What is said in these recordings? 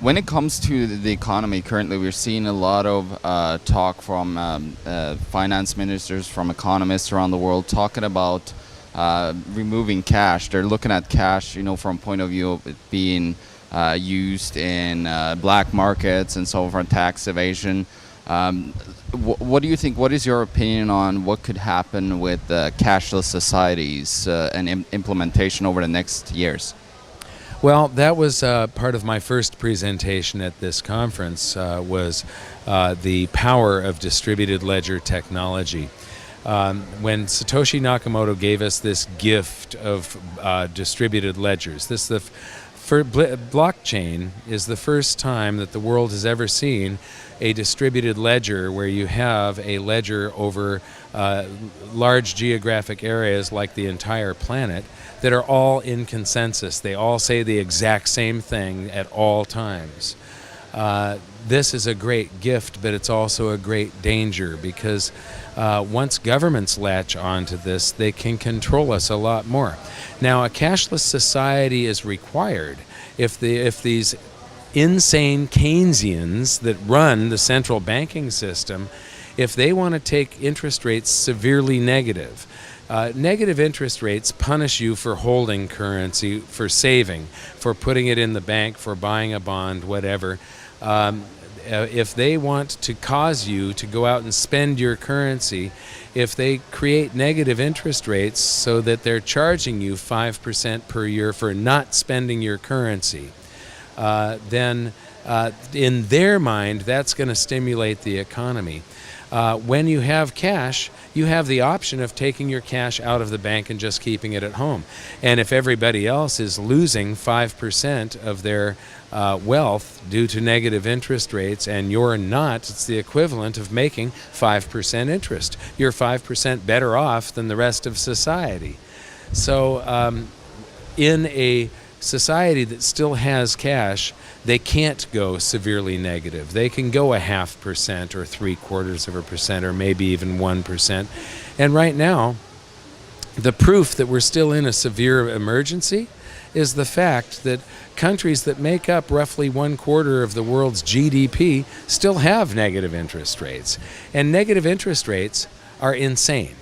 When it comes to the economy currently, we're seeing a lot of talk from finance ministers, from economists around the world, talking about removing cash. They're looking at cash, from point of view of it being used in black markets and so on, tax evasion. What do you think? What is your opinion on what could happen with cashless societies and implementation over the next years? Well, that was part of my first presentation at this conference, was the power of distributed ledger technology. When Satoshi Nakamoto gave us this gift of distributed ledgers, blockchain is the first time that the world has ever seen a distributed ledger where you have a ledger over large geographic areas like the entire planet that are all in consensus. They all say the exact same thing at all times. This is a great gift, but it's also a great danger, because once governments latch onto this, they can control us a lot more. Now, a cashless society is required if these insane Keynesians that run the central banking system, if they want to take interest rates severely negative. Negative interest rates punish you for holding currency, for saving, for putting it in the bank, for buying a bond, whatever. If they want to cause you to go out and spend your currency, if they create negative interest rates so that they're charging you 5% per year for not spending your currency, then in their mind, that's going to stimulate the economy. When you have cash, you have the option of taking your cash out of the bank and just keeping it at home. And if everybody else is losing 5% of their wealth due to negative interest rates and you're not, it's the equivalent of making 5% interest. You're 5% better off than the rest of society. So in a society that still has cash, they can't go severely negative. They can go 0.5% or 0.75% or maybe even 1%. And right now, the proof that we're still in a severe emergency is the fact that countries that make up roughly 1/4 of the world's GDP still have negative interest rates. And negative interest rates are insane.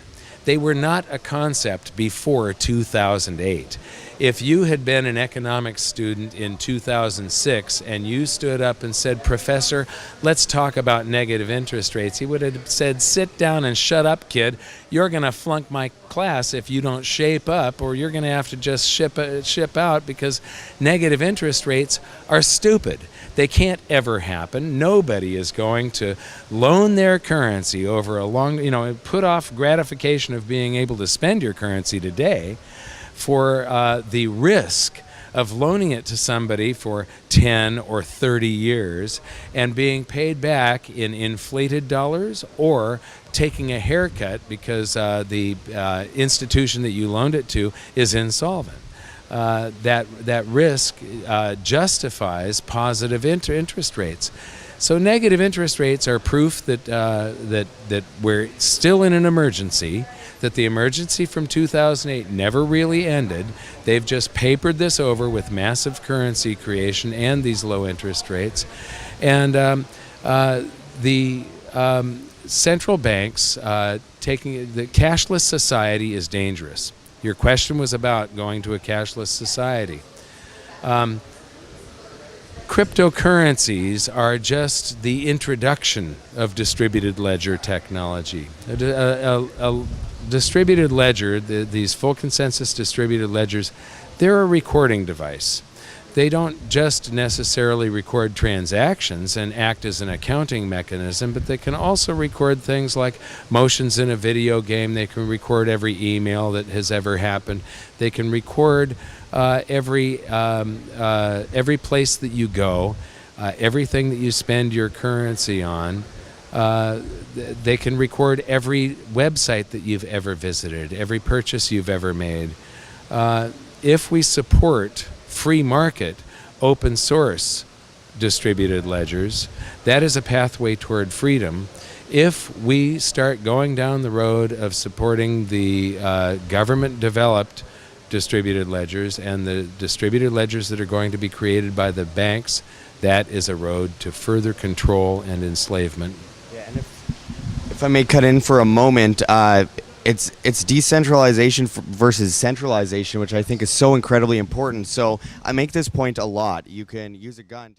They were not a concept before 2008. If you had been an economics student in 2006 and you stood up and said, "Professor, let's talk about negative interest rates," he would have said, "Sit down and shut up, kid. You're going to flunk my class if you don't shape up, or you're going to have to just ship out, because negative interest rates are stupid. They can't ever happen. Nobody is going to loan their currency over a long, put off gratification of being able to spend your currency today for the risk of loaning it to somebody for 10 or 30 years and being paid back in inflated dollars, or taking a haircut because the institution that you loaned it to is insolvent. That risk justifies positive interest rates. So negative interest rates are proof that that we're still in an emergency, that the emergency from 2008 never really ended. They've just papered this over with massive currency creation and these low interest rates. And the central banks taking the cashless society is dangerous. Your question was about going to a cashless society. Cryptocurrencies are just the introduction of distributed ledger technology. A distributed ledger, these full consensus distributed ledgers, they're a recording device. They don't just necessarily record transactions and act as an accounting mechanism, but they can also record things like motions in a video game. They can record every email that has ever happened. They can record every place that you go, everything that you spend your currency on. They can record every website that you've ever visited, every purchase you've ever made. If we support free market, open source distributed ledgers, that is a pathway toward freedom. If we start going down the road of supporting the government-developed distributed ledgers and the distributed ledgers that are going to be created by the banks that is a road to further control and enslavement. Yeah, and if I may cut in for a moment, it's decentralization versus centralization, which I think is so incredibly important. So I make this point a lot. You can use a gun